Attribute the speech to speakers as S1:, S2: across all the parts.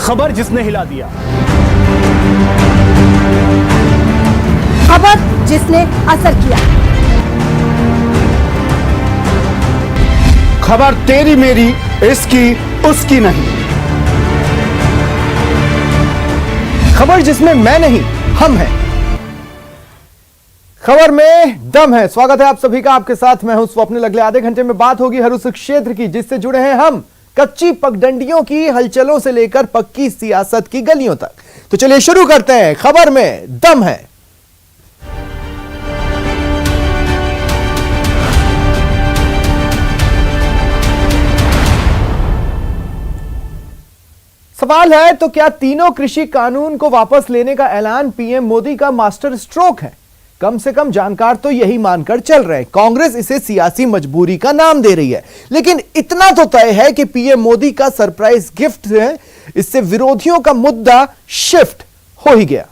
S1: खबर जिसने हिला दिया,
S2: खबर जिसने असर किया,
S1: खबर तेरी मेरी इसकी उसकी नहीं, खबर जिसमें मैं नहीं हम हैं, खबर में दम है। स्वागत है आप सभी का, आपके साथ मैं हूं स्वप्निल। अगले आधे घंटे में बात होगी हर उस क्षेत्र की जिससे जुड़े हैं हम, कच्ची पगडंडियों की हलचलों से लेकर पक्की सियासत की गलियों तक। तो चलिए शुरू करते हैं, खबर में दम है। सवाल है तो क्या तीनों कृषि कानून को वापस लेने का ऐलान पीएम मोदी का मास्टर स्ट्रोक है? कम से कम जानकार तो यही मानकर चल रहे हैं। कांग्रेस इसे सियासी मजबूरी का नाम दे रही है, लेकिन इतना तो तय है कि पीएम मोदी का सरप्राइज गिफ्ट है, इससे विरोधियों का मुद्दा शिफ्ट हो ही गया।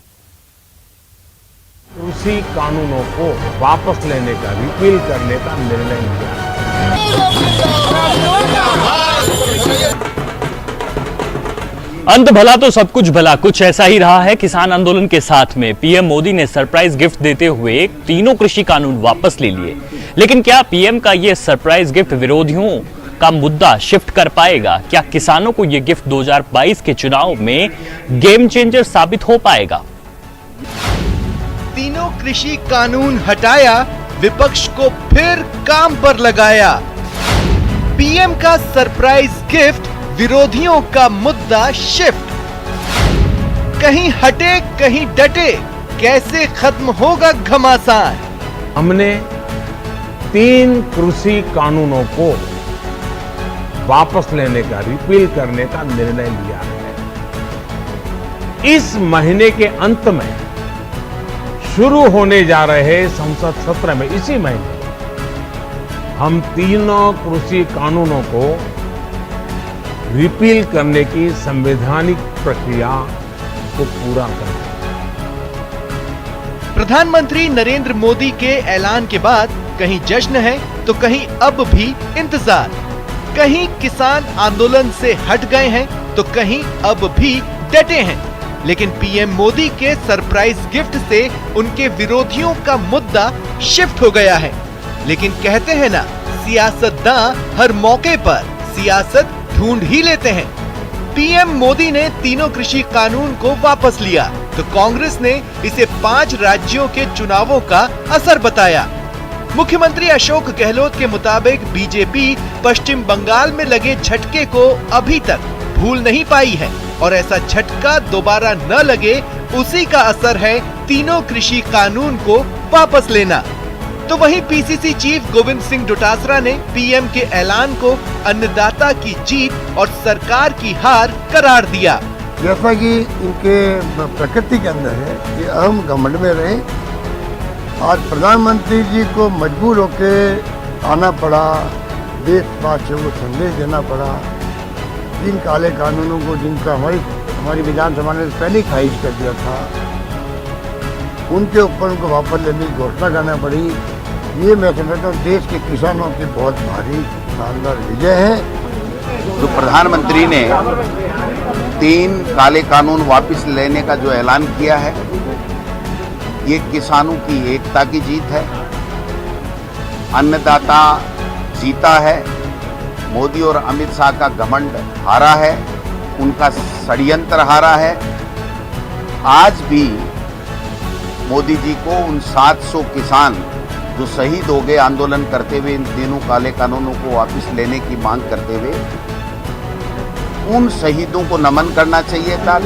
S3: कृषि कानूनों को वापस लेने का, रिपील करने का निर्णय लिया।
S4: अंत भला तो सब कुछ भला, कुछ ऐसा ही रहा है किसान आंदोलन के साथ में। पीएम मोदी ने सरप्राइज गिफ्ट देते हुए तीनों कृषि कानून वापस ले लिए, लेकिन क्या पीएम का यह सरप्राइज गिफ्ट विरोधियों का मुद्दा शिफ्ट कर पाएगा? क्या किसानों को यह गिफ्ट 2022 के चुनाव में गेम चेंजर साबित हो पाएगा?
S5: तीनों कृषि कानून हटाया, विपक्ष को फिर काम पर लगाया। पीएम का सरप्राइज गिफ्ट, विरोधियों का मुद्दा शिफ्ट। कहीं हटे कहीं डटे, कैसे खत्म होगा घमासान?
S3: हमने 3 कृषि कानूनों को वापस लेने का, रिपील करने का निर्णय लिया है। इस महीने के अंत में शुरू होने जा रहे संसद सत्र में, इसी महीने हम तीनों कृषि कानूनों को रिपील करने की संवैधानिक प्रक्रिया को पूरा करेंगे।
S5: प्रधानमंत्री नरेंद्र मोदी के ऐलान के बाद कहीं जश्न है तो कहीं अब भी इंतजार। कहीं किसान आंदोलन से हट गए हैं तो कहीं अब भी डटे हैं। लेकिन पीएम मोदी के सरप्राइज गिफ्ट से उनके विरोधियों का मुद्दा शिफ्ट हो गया है। लेकिन कहते हैं ना, सियासतदां हर मौके पर सियासत ढूंढ ही लेते हैं। पीएम मोदी ने तीनों कृषि कानून को वापस लिया तो कांग्रेस ने इसे 5 राज्यों के चुनावों का असर बताया। मुख्यमंत्री अशोक गहलोत के मुताबिक बीजेपी पश्चिम बंगाल में लगे झटके को अभी तक भूल नहीं पाई है और ऐसा झटका दोबारा न लगे, उसी का असर है तीनों कृषि कानून को वापस लेना। तो वहीं पीसीसी चीफ गोविंद सिंह डोटासरा ने पीएम के ऐलान को अन्नदाता की जीत और सरकार की हार करार दिया।
S6: जैसा कि इनके प्रकृति के अंदर है कि अहम घमंड में रहे, आज प्रधानमंत्री जी को मजबूर होके आना पड़ा, देशवासियों को संदेश देना पड़ा। जिन काले कानूनों को, जिनका हमारी विधानसभा ने पहले ही खारिज कर दिया था, उनके ऊपर उनको वापस लेने की घोषणा करना पड़ी। ये मैं समझता हूँ देश के किसानों की बहुत भारी शानदार विजय है।
S7: जो प्रधानमंत्री ने 3 काले कानून वापस लेने का जो ऐलान किया है, ये किसानों की एकता की जीत है। अन्नदाता जीता है। मोदी और अमित शाह का घमंड हारा है, उनका षड्यंत्र हारा है। आज भी मोदी जी को उन 700 किसान जो शहीद हो गए आंदोलन करते हुए, इन तीनों काले कानूनों को वापस लेने की मांग करते हुए, उन शहीदों को नमन करना चाहिए था।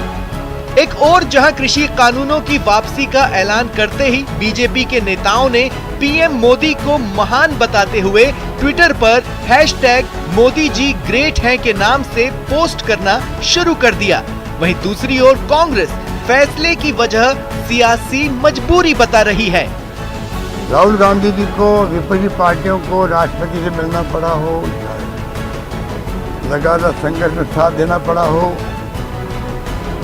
S5: एक और जहां कृषि कानूनों की वापसी का ऐलान करते ही बीजेपी के नेताओं ने पीएम मोदी को महान बताते हुए ट्विटर पर #मोदी जी ग्रेट हैं के नाम से पोस्ट करना शुरू कर दिया। वहीं दूसरी ओर कांग्रेस फैसले की वजह सियासी मजबूरी बता रही है।
S6: राहुल गांधी जी को, विपक्षी पार्टियों को राष्ट्रपति से मिलना पड़ा हो, लगातार संघर्ष में साथ देना पड़ा हो।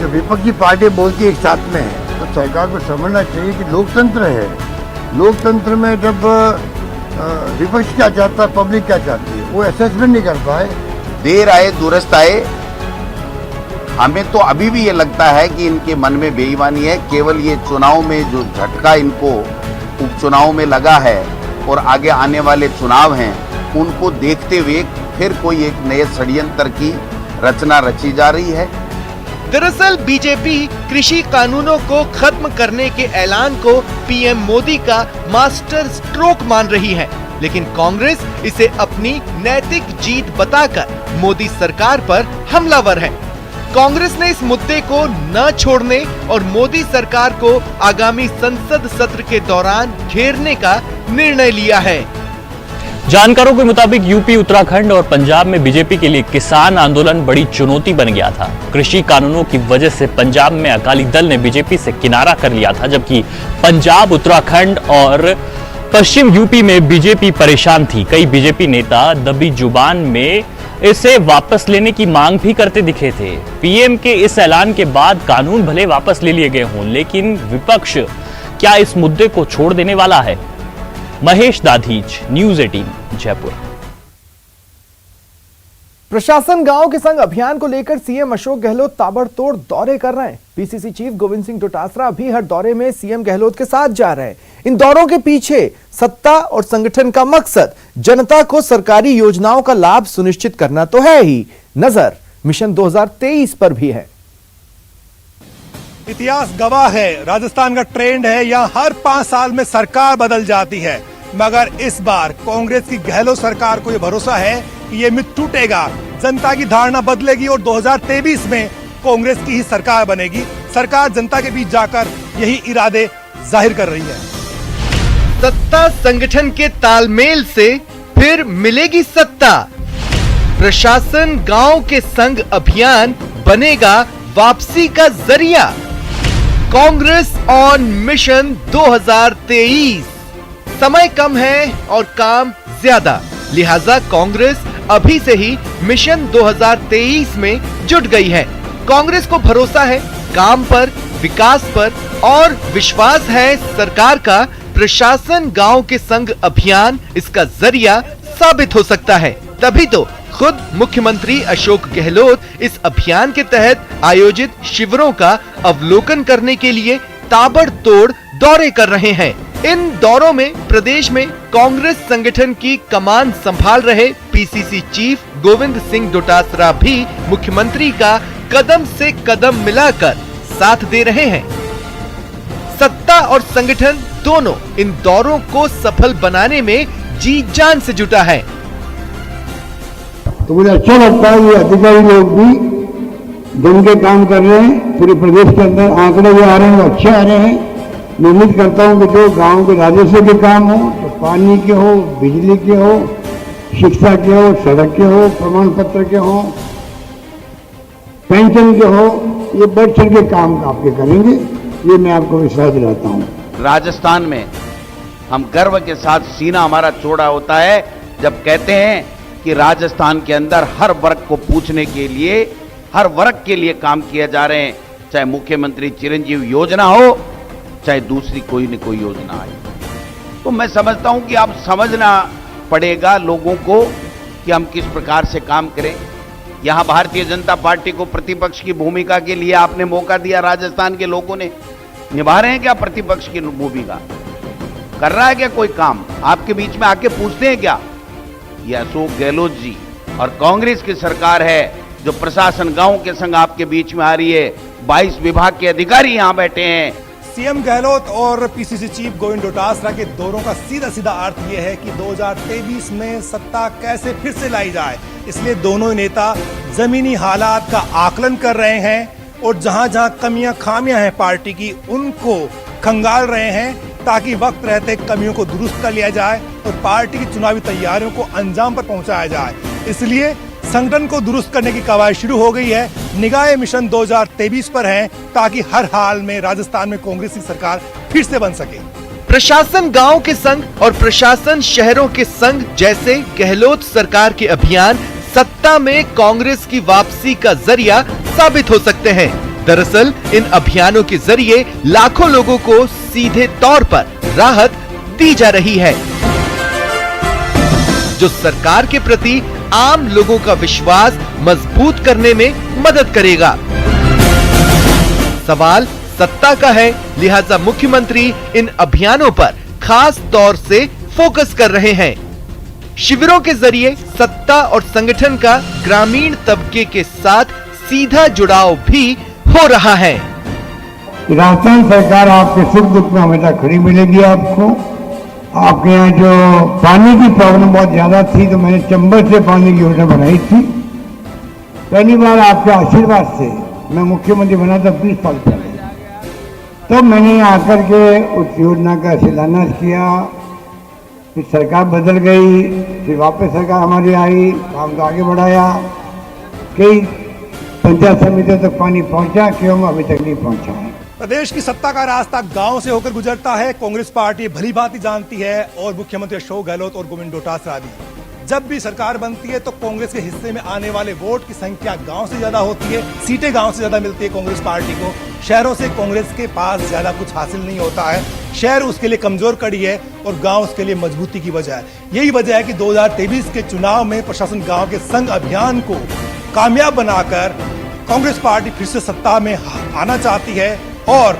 S6: जो विपक्षी पार्टी बोलती एक साथ में है तो सरकार को समझना चाहिए कि लोकतंत्र है। लोकतंत्र में जब विपक्ष क्या चाहता है, पब्लिक क्या चाहती है, वो असेसमेंट नहीं कर पाए।
S7: देर आए दुरुस्त आए, हमें तो अभी भी ये लगता है कि इनके मन में बेईमानी है। केवल ये चुनाव में जो झटका इनको उपचुनाव में लगा है और आगे आने वाले चुनाव हैं, उनको देखते हुए फिर कोई एक नए षड्यंत्र की रचना रची जा रही है।
S5: दरअसल बीजेपी कृषि कानूनों को खत्म करने के ऐलान को पीएम मोदी का मास्टर स्ट्रोक मान रही है, लेकिन कांग्रेस इसे अपनी नैतिक जीत बताकर मोदी सरकार पर हमलावर है। कांग्रेस ने इस मुद्दे को न छोड़ने और मोदी सरकार को आगामी संसद सत्र के दौरान घेरने का निर्णय लिया है।
S4: जानकारों के मुताबिक यूपी, उत्तराखंड और पंजाब में बीजेपी के लिए किसान आंदोलन बड़ी चुनौती बन गया था। कृषि कानूनों की वजह से पंजाब में अकाली दल ने बीजेपी से किनारा कर लिया था, जबकि पंजाब, उत्तराखंड और पश्चिम यूपी में बीजेपी परेशान थी। कई बीजेपी नेता दबी जुबान में इसे वापस लेने की मांग भी करते दिखे थे। पीएम के इस ऐलान के बाद कानून भले वापस ले लिए गए हों, लेकिन विपक्ष क्या इस मुद्दे को छोड़ देने वाला है? महेश दाधीच, न्यूज़ 18 जयपुर।
S1: प्रशासन गांव के संग अभियान को लेकर सीएम अशोक गहलोत ताबड़तोड़ दौरे कर रहे हैं। पीसीसी चीफ गोविंद सिंह डोटासरा भी हर दौरे में सीएम गहलोत के साथ जा रहे हैं। इन दौरों के पीछे सत्ता और संगठन का मकसद जनता को सरकारी योजनाओं का लाभ सुनिश्चित करना तो है ही, नजर मिशन 2023 पर भी है।
S8: इतिहास गवाह है, राजस्थान का ट्रेंड है, यहाँ हर 5 साल में सरकार बदल जाती है, मगर इस बार कांग्रेस की गहलोत सरकार को यह भरोसा है कि ये मिथ टूटेगा, जनता की धारणा बदलेगी और 2023 में कांग्रेस की ही सरकार बनेगी। सरकार जनता के बीच जाकर यही इरादे जाहिर कर रही है।
S5: सत्ता संगठन के तालमेल से फिर मिलेगी सत्ता। प्रशासन गांव के संग अभियान बनेगा वापसी का जरिया। Congress on mission 2023। समय कम है और काम ज्यादा, लिहाजा कांग्रेस अभी से ही मिशन 2023 में जुट गई है। कांग्रेस को भरोसा है काम पर, विकास पर और विश्वास है सरकार का प्रशासन गांव के संग अभियान इसका जरिया साबित हो सकता है। तभी तो खुद मुख्यमंत्री अशोक गहलोत इस अभियान के तहत आयोजित शिविरों का अवलोकन करने के लिए ताबड़तोड़ दौरे कर रहे हैं। इन दौरों में प्रदेश में कांग्रेस संगठन की कमान संभाल रहे पीसीसी चीफ गोविंद सिंह डोटासरा भी मुख्यमंत्री का कदम से कदम मिलाकर साथ दे रहे हैं। सत्ता और संगठन दोनों इन दौरों को सफल बनाने में जी जान से जुटा है।
S6: तो मुझे अच्छा लगता है ये अधिकारी लोग भी जम के काम कर रहे हैं। पूरे प्रदेश के अंदर आंकड़े जो आ रहे हैं वो अच्छे आ रहे हैं। मैं उम्मीद करता हूँ कि जो गांव के राजस्व के काम हो, तो पानी के हो, बिजली के हो, शिक्षा के हो, सड़क के हो, प्रमाण पत्र के हो, पेंशन के हो, ये बढ़ चढ़ के काम आपके करेंगे, ये मैं आपको विश्वास दिलाता हूँ।
S7: राजस्थान में हम गर्व के साथ सीना हमारा चौड़ा होता है जब कहते हैं कि राजस्थान के अंदर हर वर्ग को पूछने के लिए, हर वर्ग के लिए काम किया जा रहे हैं, चाहे मुख्यमंत्री चिरंजीव योजना हो, चाहे दूसरी कोई न कोई योजना आए। तो मैं समझता हूं कि अब समझना पड़ेगा लोगों को कि हम किस प्रकार से काम करें। यहां भारतीय जनता पार्टी को प्रतिपक्ष की भूमिका के लिए आपने मौका दिया, राजस्थान के लोगों ने निभा रहे हैं क्या प्रतिपक्ष की भूमिका? कर रहा है क्या कोई काम? आपके बीच में आके पूछते हैं क्या? ये अशोक गहलोत जी और कांग्रेस की सरकार है जो प्रशासन गांव के संग आपके बीच में आ रही है। 22 विभाग के अधिकारी यहां बैठे हैं।
S8: सीएम गहलोत और पीसीसी चीफ गोविंद डोटासरा के दौरों का सीधा सीधा अर्थ यह है कि 2023 में सत्ता कैसे फिर से लाई जाए। इसलिए दोनों नेता जमीनी हालात का आकलन कर रहे हैं और जहां जहां कमियां खामियां हैं पार्टी की, उनको खंगाल रहे हैं ताकि वक्त रहते कमियों को दुरुस्त कर लिया जाए और पार्टी की चुनावी तैयारियों को अंजाम पर पहुंचाया जाए। इसलिए संगठन को दुरुस्त करने की कवायद शुरू हो गई है। निगाहें मिशन 2023 पर हैं ताकि हर हाल में राजस्थान में कांग्रेस की सरकार फिर से बन सके।
S5: प्रशासन गांव के संग और प्रशासन शहरों के संग जैसे गहलोत सरकार के अभियान सत्ता में कांग्रेस की वापसी का जरिया साबित हो सकते हैं। दरअसल इन अभियानों के जरिए लाखों लोगों को सीधे तौर पर राहत दी जा रही है, जो सरकार के प्रति आम लोगों का विश्वास मजबूत करने में मदद करेगा। सवाल सत्ता का है, लिहाजा मुख्यमंत्री इन अभियानों पर खास तौर से फोकस कर रहे हैं। शिविरों के जरिए सत्ता और संगठन का ग्रामीण तबके के साथ सीधा जुड़ाव भी हो रहा है।
S6: राजस्थान सरकार आपके सुख दुख में हमेशा खड़ी मिलेगी आपको। आपके यहाँ जो पानी की प्रॉब्लम बहुत ज्यादा थी तो मैंने चंबल से पानी की योजना बनाई थी। पहली बार आपके आशीर्वाद से मैं मुख्यमंत्री बना था 20 साल पहले, तब मैंने आकर के उस योजना का शिलान्यास किया। फिर सरकार बदल गई, फिर वापस सरकार हमारी आई, काम को आगे बढ़ाया। कई पंचायत समितियों तक पानी पहुंचा, क्यों अभी तक नहीं पहुंचा है।
S8: प्रदेश की सत्ता का रास्ता गांव से होकर गुजरता है। कांग्रेस पार्टी भली भांति जानती है और मुख्यमंत्री अशोक गहलोत और गोविंद डोटासरा भी। जब भी सरकार बनती है तो कांग्रेस के हिस्से में आने वाले वोट की संख्या गांव से ज्यादा होती है, सीटें गांव से ज्यादा मिलती है कांग्रेस पार्टी को। शहरों से कांग्रेस के पास ज्यादा कुछ हासिल नहीं होता है। शहर उसके लिए कमजोर कड़ी है और गांव उसके लिए मजबूती की वजह है। यही वजह है कि 2023 के चुनाव में प्रशासन गांव के संग अभियान को कामयाब बनाकर कांग्रेस पार्टी फिर से सत्ता में आना चाहती है और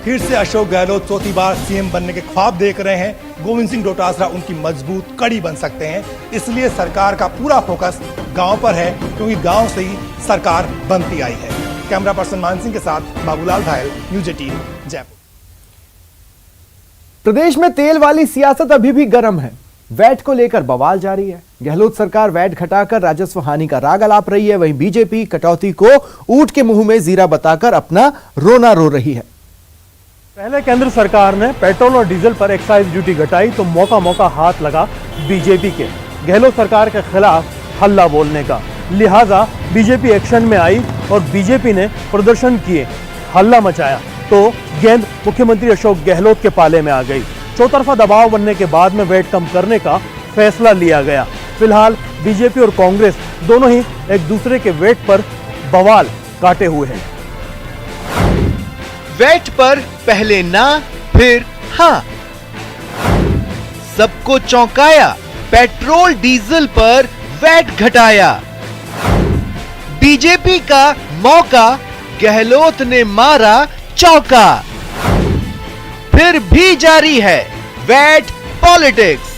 S8: फिर से अशोक गहलोत चौथी बार सीएम बनने के ख्वाब देख रहे हैं। गोविंद सिंह डोटासरा उनकी मजबूत कड़ी बन सकते हैं। इसलिए सरकार का पूरा फोकस गांव पर है, क्योंकि गांव से ही सरकार बनती आई है। कैमरा पर्सन मान सिंह के साथ बाबूलाल घायल, न्यूज 18 जयपुर।
S1: प्रदेश में तेल वाली सियासत अभी भी गर्म है। वैट को लेकर बवाल जारी है। गहलोत सरकार वैट घटाकर राजस्व हानि का राग अलाप रही है, वहीं बीजेपी कटौती को ऊंट के मुंह में जीरा बताकर अपना रोना रो रही है।
S9: पहले केंद्र सरकार ने पेट्रोल और डीजल पर एक्साइज ड्यूटी घटाई तो मौका मौका हाथ लगा बीजेपी के गहलोत सरकार के खिलाफ हल्ला बोलने का। लिहाजा बीजेपी एक्शन में आई और बीजेपी ने प्रदर्शन किए, हल्ला मचाया तो गेंद मुख्यमंत्री अशोक गहलोत के पाले में आ गई। चौतरफा दबाव बनने के बाद में वैट कम करने का फैसला लिया गया। फिलहाल बीजेपी और कांग्रेस दोनों ही एक दूसरे के वैट पर बवाल काटे हुए हैं।
S5: वैट पर पहले ना फिर हाँ, सबको चौंकाया। पेट्रोल डीजल पर वैट घटाया। बीजेपी का मौका, गहलोत ने मारा चौका। फिर भी जारी है वैट पॉलिटिक्स।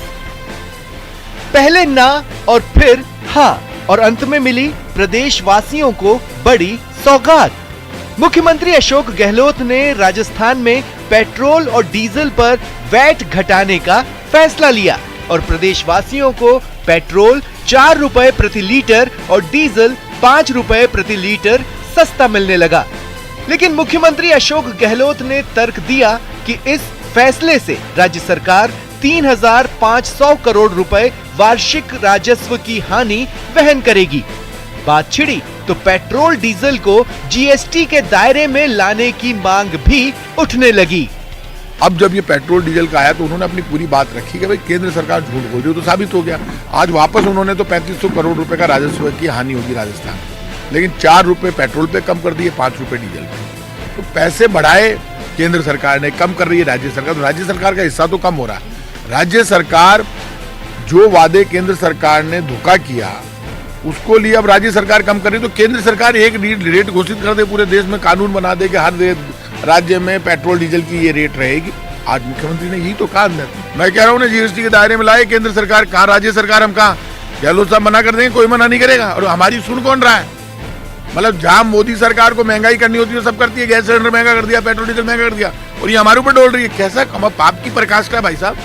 S5: पहले ना और फिर हाँ, और अंत में मिली प्रदेशवासियों को बड़ी सौगात। मुख्यमंत्री अशोक गहलोत ने राजस्थान में पेट्रोल और डीजल पर वैट घटाने का फैसला लिया और प्रदेशवासियों को पेट्रोल 4 रुपए प्रति लीटर और डीजल 5 रुपए प्रति लीटर सस्ता मिलने लगा। लेकिन मुख्यमंत्री अशोक गहलोत ने तर्क दिया कि इस फैसले से राज्य सरकार 3,500 करोड़ रुपए वार्षिक राजस्व की हानि वहन करेगी। बात छिड़ी तो पेट्रोल डीजल को जीएसटी के दायरे में लाने की मांग भी उठने लगी।
S10: अब जब ये पेट्रोल डीजल का आया तो उन्होंने अपनी पूरी बात रखी कि भाई केंद्र सरकार झूठ बोल रही हो, तो साबित हो गया। आज वापस उन्होंने तो 3500 करोड़ रुपए का राजस्व की हानि होगी राजस्थान, लेकिन 4 रुपए पेट्रोल पे कम कर दिए, 5 रुपए डीजल पे। तो पैसे बढ़ाए केंद्र सरकार ने, कम कर रही है राज्य सरकार। तो राज्य सरकार का हिस्सा तो कम हो रहा है। राज्य सरकार जो वादे केंद्र सरकार ने धोखा किया उसको लिए अब राज्य सरकार कम कर रही है। तो केंद्र सरकार एक रेट घोषित कर दे, पूरे देश में कानून बना दे कि हर राज्य में पेट्रोल डीजल की ये रेट रहेगी। आज मुख्यमंत्री ने यही तो कहा अंदर। मैं कह रहा हूँ जीएसटी के दायरे में लाए केंद्र सरकार, कहा राज्य सरकार, हम कहा गहलोत साहब मना कर देंगे, कोई मना नहीं करेगा। और हमारी सुन कौन रहा है? मतलब जहां मोदी सरकार को महंगाई करनी होती है सब करती है, गैस सिलेंडर महंगा कर दिया, पेट्रोल डीजल महंगा कर दिया, और ये हमारे ऊपर डोल रही है। कैसा पाप की पराकाष्ठा है भाई साहब।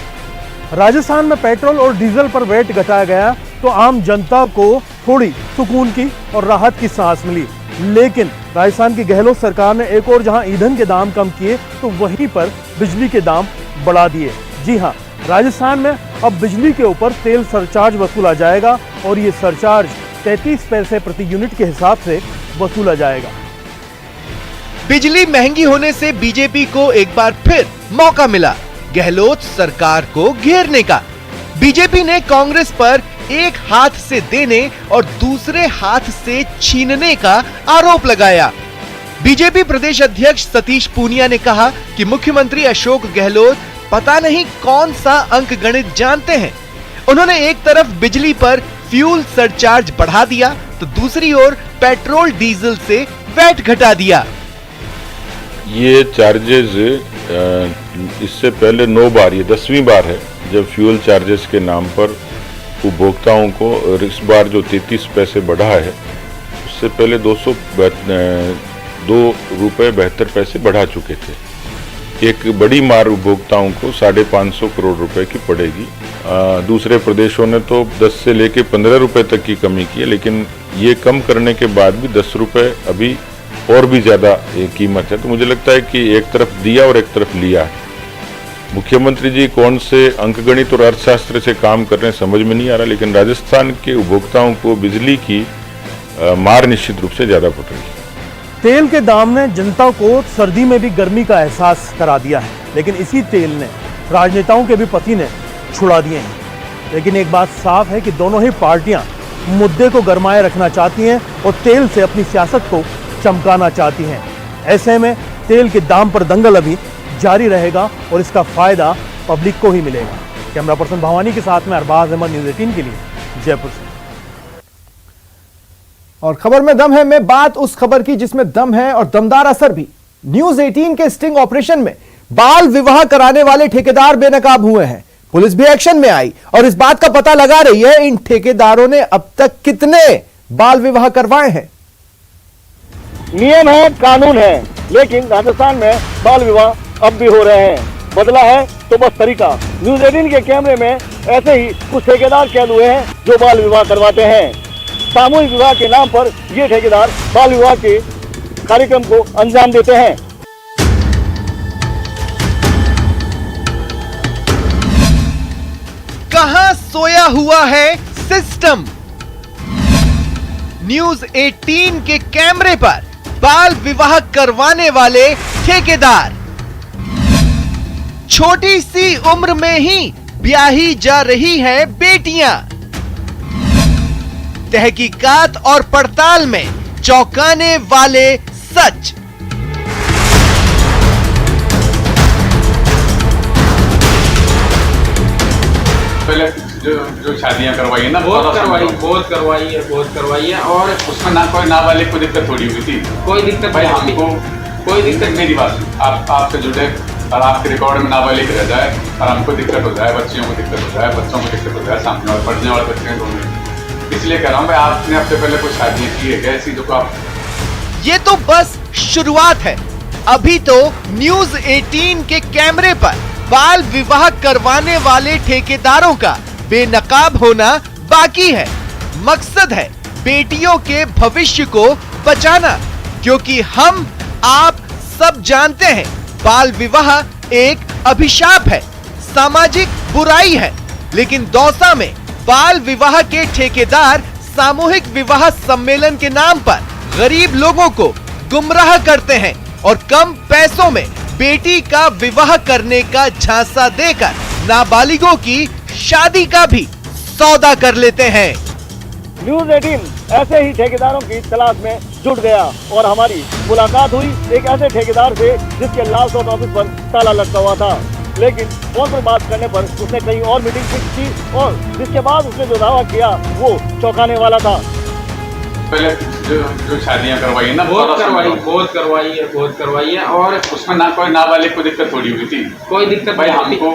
S9: राजस्थान में पेट्रोल और डीजल पर वैट घटाया गया तो आम जनता को थोड़ी सुकून की और राहत की सांस मिली। लेकिन राजस्थान की गहलोत सरकार ने एक और जहां ईंधन के दाम कम किए तो वहीं पर बिजली के दाम बढ़ा दिए। जी हां, राजस्थान में अब बिजली के ऊपर तेल सरचार्ज वसूला जाएगा और ये सरचार्ज 33 पैसे प्रति यूनिट के हिसाब से वसूला जाएगा।
S5: बिजली महंगी होने से बीजेपी को एक बार फिर मौका मिला गहलोत सरकार को घेरने का। बीजेपी ने कांग्रेस पर एक हाथ से देने और दूसरे हाथ से छीनने का आरोप लगाया। बीजेपी प्रदेश अध्यक्ष सतीश पूनिया ने कहा कि मुख्यमंत्री अशोक गहलोत पता नहीं कौन सा अंक गणित जानते हैं। उन्होंने एक तरफ बिजली पर फ्यूल सरचार्ज बढ़ा दिया तो दूसरी ओर पेट्रोल डीजल से वैट घटा दिया।
S11: ये चार्जेज इससे पहले 9 बार, ये 10वीं बार है जब फ्यूल चार्जेस के नाम पर उपभोक्ताओं को, और इस बार जो 33 पैसे बढ़ा है उससे पहले 2 रुपये 72 पैसे बढ़ा चुके थे। एक बड़ी मार उपभोक्ताओं को 550 करोड़ रुपए की पड़ेगी। दूसरे प्रदेशों ने तो 10 से लेके 15 रुपए तक की कमी की है, लेकिन ये कम करने के बाद भी 10 रुपए अभी और भी ज़्यादा कीमत है। तो मुझे लगता है कि एक तरफ दिया और एक तरफ लिया है। मुख्यमंत्री जी कौन से अंकगणित और अर्थशास्त्र से काम कर रहे हैं समझ में नहीं आ रहा, लेकिन राजस्थान के उपभोक्ताओं को बिजली की मार निश्चित रूप से ज़्यादा पड़ रही है।
S9: तेल के दाम ने जनता को सर्दी में भी गर्मी का एहसास करा दिया है, लेकिन इसी तेल ने राजनेताओं के भी पसीने छुड़ा दिए हैं। लेकिन एक बात साफ है कि दोनों ही पार्टियां मुद्दे को गरमाए रखना चाहती हैं और तेल से अपनी सियासत को चमकाना चाहती हैं। ऐसे में तेल के दाम पर दंगल अभी जारी रहेगा और इसका फायदा पब्लिक को ही मिलेगा। कैमरा पर्सन भवानी के साथ में अरबाज अहमद, न्यूज़ 18 के लिए जयपुर से।
S1: और खबर में दम है में बात उस खबर की जिसमें दम है और दमदार असर भी। न्यूज़ 18 के स्टिंग ऑपरेशन में बाल विवाह कराने वाले ठेकेदार बेनकाब हुए हैं। पुलिस भी एक्शन में आई और इस बात का पता लगा रही है इन ठेकेदारों ने अब तक कितने बाल विवाह करवाए हैं।
S12: नियम है, कानून है, लेकिन राजस्थान में बाल विवाह अब भी हो रहे हैं। बदला है तो बस तरीका। न्यूज़ 18 के कैमरे में ऐसे ही कुछ ठेकेदार कैद हुए हैं जो बाल विवाह करवाते हैं। सामूहिक विवाह के नाम पर ये ठेकेदार बाल विवाह के कार्यक्रम को अंजाम देते हैं।
S5: कहां सोया हुआ है सिस्टम? न्यूज़ 18 के कैमरे पर बाल विवाह करवाने वाले ठेकेदार। छोटी सी उम्र में ही ब्याही जा रही हैं बेटियां। तहकीकात और पड़ताल में चौंकाने वाले सच।
S13: पहले जो शादियां करवाई है ना, बहुत करवाई है और उसमें ना कोई नाबालिग को दिक्कत थोड़ी हुई थी। कोई दिक्कत भाई, हमको कोई दिक्कत। मेरी बात आप आपसे जुड़े और आपके रिकॉर्ड में नाबालिग रह जाए और हमको दिक्कत हो जाए, बच्चियों को दिक्कत हो जाए, बच्चों को दिक्कत हो जाए, सामने वाले पढ़ने वाले बच्चे दोनों। इसलिए कह रहा हूँ भाई, आपने अब से पहले कुछ शादियां की है क्या ऐसी जो आप?
S5: ये तो बस शुरुआत है। अभी तो न्यूज़ 18 के कैमरे पर बाल विवाह करवाने वाले ठेकेदारों का बेनकाब होना बाकी है। मकसद है बेटियों के भविष्य को बचाना, क्योंकि हम आप सब जानते हैं बाल विवाह एक अभिशाप है, सामाजिक बुराई है। लेकिन दौसा में बाल विवाह के ठेकेदार सामूहिक विवाह सम्मेलन के नाम पर गरीब लोगों को गुमराह करते हैं और कम पैसों में बेटी का विवाह करने का झांसा देकर नाबालिगों की शादी का भी सौदा कर लेते हैं।
S12: न्यूज़ 18 ऐसे ही ठेकेदारों की तलाश में जुट गया और हमारी मुलाकात हुई एक ऐसे ठेकेदार से जिसके लाल चौक ऑफिस पर ताला लटका हुआ था। लेकिन फोन पर बात करने पर उसने कहीं और मीटिंग फिक्स की और जिसके बाद उसने जो दावा किया वो चौंकाने वाला था।
S13: पहले जो शादियां करवाई है ना, बहुत करवाई है और उसमें ना कोई नाबालिग को दिक्कत थोड़ी हुई थी। कोई दिक्कत भाई, हमको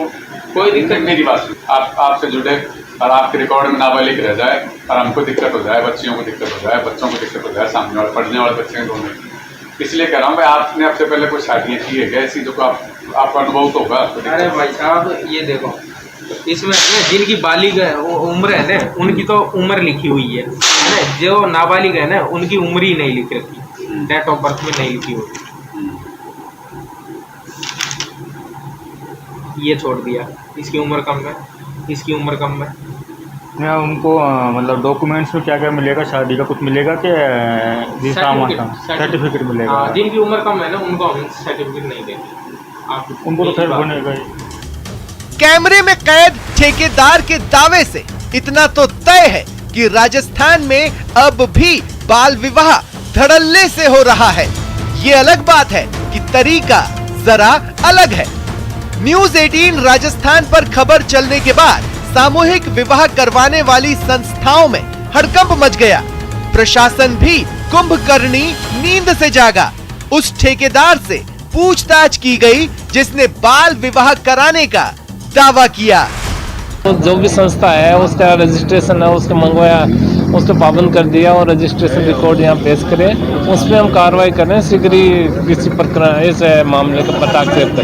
S13: कोई दिक्कत। मेरी बात आपसे जुड़े और आपके रिकॉर्ड में नाबालिग रह जाए और हमको दिक्कत हो जाए, बच्चियों को दिक्कत हो जाए, बच्चों को दिक्कत हो जाए, सामने वाले पढ़ने वाले बच्चे दोनों। इसलिए कह रहा हूँ भाई, आपने अब से पहले कुछ शादियां की है क्या ऐसी जो आपका अनुभव तो होगा?
S14: अरे भाई साहब, ये देखो, इसमें जिनकी बालिग उम्र है ना, उनकी तो उम्र लिखी हुई है ना। जो नाबालिग है ना, उनकी उम्र ही नहीं लिख रखी, डेट ऑफ बर्थ में नहीं लिखी हुई। ये छोड़ दिया, इसकी उम्र कम है, इसकी उम्र कम है।
S15: मैं उनको मतलब डॉक्यूमेंट्स में क्या क्या मिलेगा? शादी का कुछ मिलेगा कि सर्टिफिकेट मिलेगा?
S14: जिनकी उम्र कम है ना, उनको हम सर्टिफिकेट नहीं देंगे।
S15: उनको तो खैर बनेगा।
S5: कैमरे में कैद ठेकेदार के दावे से इतना तो तय है कि राजस्थान में अब भी बाल विवाह धड़ल्ले से हो रहा है। ये अलग बात है कि तरीका जरा अलग है। न्यूज़ 18 राजस्थान पर खबर चलने के बाद सामूहिक विवाह करवाने वाली संस्थाओं में हड़कंप मच गया। प्रशासन भी कुंभकर्णी नींद से जागा। उस ठेकेदार से पूछताछ की गई, जिसने बाल विवाह कराने का दावा किया।
S16: जो भी संस्था है उसका रजिस्ट्रेशन है, उसको मंगवाया, उस पर पाबंद कर दिया और रजिस्ट्रेशन रिकॉर्ड यहाँ पेश करें, उस पर हम कार्रवाई करें, शीघ्र ही किसी प्रकरण इस मामले का पता करें।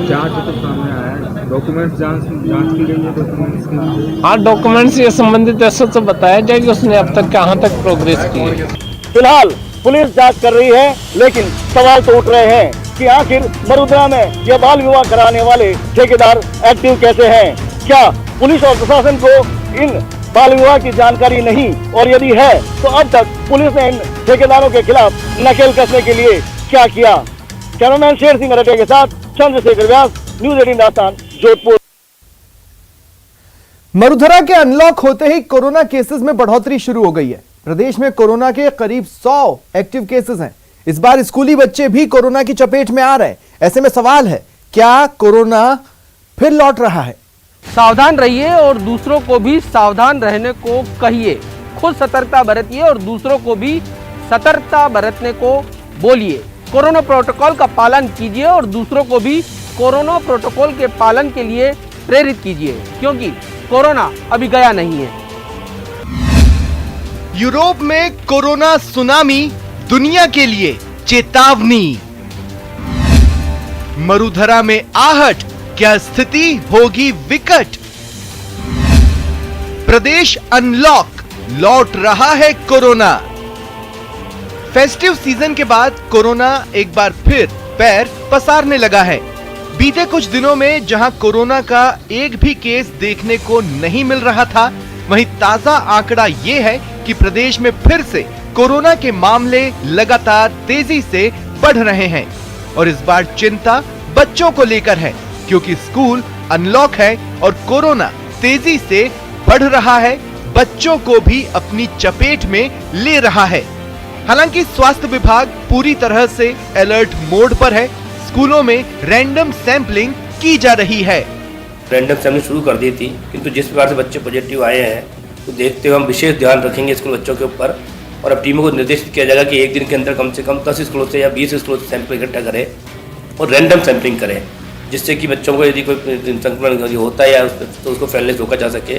S15: जांच तो सामने आया है, डॉक्यूमेंट्स जांच की गई है, डॉक्यूमेंट्स की।
S16: हाँ, डॉक्यूमेंट्स ये संबंधित ऐसा तो बताया जाए कि उसने अब तक कहाँ तक प्रोग्रेस की है।
S12: फिलहाल पुलिस जांच कर रही है, लेकिन सवाल तो उठ रहे हैं कि आखिर मरुधरा में यह बाल विवाह कराने वाले ठेकेदार एक्टिव कैसे हैं? क्या पुलिस और प्रशासन को इन बाल विवाह की जानकारी नहीं, और यदि है तो अब तक पुलिस ने इन ठेकेदारों के खिलाफ नकेल कसने के लिए क्या किया? कैमरामैन शेर सिंह रटे के साथ चंद्रशेखर व्यास, न्यूज़ 18 राजस्थान, जोधपुर।
S1: मरुधरा के अनलॉक होते ही कोरोना केसेस में बढ़ोतरी शुरू हो गई है। प्रदेश में कोरोना के करीब 100 एक्टिव केसेस हैं। इस बार स्कूली बच्चे भी कोरोना की चपेट में आ रहे हैं। ऐसे में सवाल है, क्या कोरोना फिर लौट रहा है?
S17: सावधान रहिए और दूसरों को भी सावधान रहने को कहिए। खुद सतर्कता बरतिए और दूसरों को भी सतर्कता बरतने को बोलिए। कोरोना प्रोटोकॉल का पालन कीजिए और दूसरों को भी कोरोना प्रोटोकॉल के पालन के लिए प्रेरित कीजिए, क्योंकि कोरोना अभी गया नहीं है।
S5: यूरोप में कोरोना सुनामी दुनिया के लिए चेतावनी। मरुधरा में आहट, क्या स्थिति होगी विकट? प्रदेश अनलॉक, लौट रहा है कोरोना। फेस्टिव सीजन के बाद कोरोना एक बार फिर पैर पसारने लगा है। बीते कुछ दिनों में जहां कोरोना का एक भी केस देखने को नहीं मिल रहा था, वहीं ताजा आंकड़ा ये है कि प्रदेश में फिर से कोरोना के मामले लगातार तेजी से बढ़ रहे हैं। और इस बार चिंता बच्चों को लेकर है, क्योंकि स्कूल अनलॉक है और कोरोना तेजी से बढ़ रहा है, बच्चों को भी अपनी चपेट में ले रहा है। हालांकि स्वास्थ्य विभाग पूरी तरह से अलर्ट मोड पर है। स्कूलों में रैंडम सैंपलिंग की जा रही है।
S18: रैंडम सैंपलिंग शुरू कर दी थी, किंतु जिस प्रकार से बच्चे पॉजिटिव आए हैं तो देखते हुए हम विशेष ध्यान रखेंगे स्कूल बच्चों के ऊपर, और अब टीमों को निर्देशित किया जाएगा कि एक दिन के अंदर कम से कम 10 स्कूलों से या 20 स्कूलों से सैंपल इकट्ठा करें और रैंडम सैंपलिंग करें, जिससे कि बच्चों को यदि कोई संक्रमण होता है या तो उसको फैलने से रोका जा सके।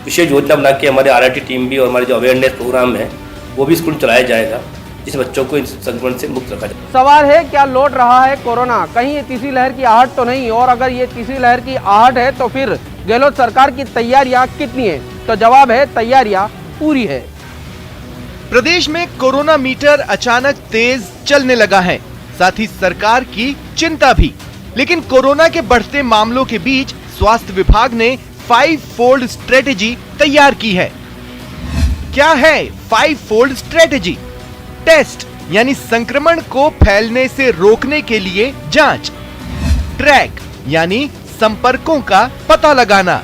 S18: विशेष योजना बना के हमारे RRT टीम भी और हमारे जो अवेयरनेस प्रोग्राम है वो भी स्कूल चलाया जाएगा, जिससे बच्चों को इस संक्रमण से मुक्त रखा जाए।
S17: सवाल है, क्या लौट रहा है कोरोना? कहीं ये तीसरी लहर की आहट तो नहीं? और अगर ये तीसरी लहर की आहट है तो फिर गहलोत सरकार की तैयारियां कितनी है? तो जवाब है, तैयारियां पूरी है।
S5: प्रदेश में कोरोना मीटर अचानक तेज चलने लगा है, साथ ही सरकार की चिंता भी। लेकिन कोरोना के बढ़ते मामलों के बीच स्वास्थ्य विभाग ने 5-फोल्ड स्ट्रेटेजी तैयार की है। क्या है 5-फोल्ड स्ट्रेटेजी? टेस्ट यानी संक्रमण को फैलने से रोकने के लिए जांच, ट्रैक यानी संपर्कों का पता लगाना,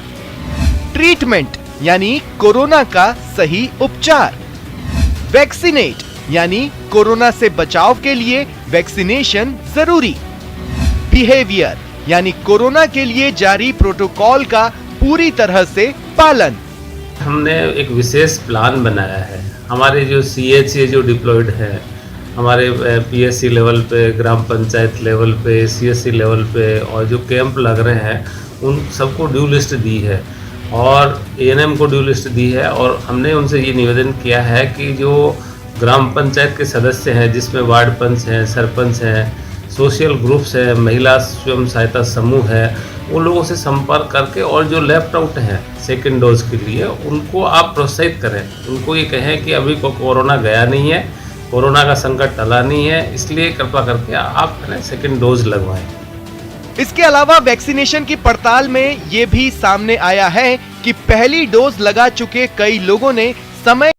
S5: ट्रीटमेंट यानी कोरोना का सही उपचार, वैक्सीनेट यानी कोरोना से बचाव के लिए वैक्सीनेशन जरूरी, बिहेवियर यानी कोरोना के लिए जारी प्रोटोकॉल का पूरी तरह से पालन।
S19: हमने एक विशेष प्लान बनाया है। हमारे जो CHA जो डिप्लॉयड है, हमारे PSC लेवल पे, ग्राम पंचायत लेवल पे, CSC लेवल पे, और जो कैंप लग रहे हैं उन सबको ड्यू लिस्ट दी है और ANM को ड्यू लिस्ट दी है। और हमने उनसे ये निवेदन किया है कि जो ग्राम पंचायत के सदस्य हैं, जिसमें वार्ड पंच हैं, सरपंच हैं, सोशल ग्रुप्स है, महिला स्वयं सहायता समूह है, उन लोगों से संपर्क करके और जो लेफ्ट आउट हैं सेकेंड डोज के लिए उनको आप प्रोत्साहित करें। उनको ये कहें कि अभी कोरोना गया नहीं है, कोरोना का संकट टला नहीं है, इसलिए कृपा करके आप सेकेंड डोज लगवाएं।
S5: इसके अलावा वैक्सीनेशन की पड़ताल में ये भी सामने आया है कि पहली डोज लगा चुके कई लोगों ने समय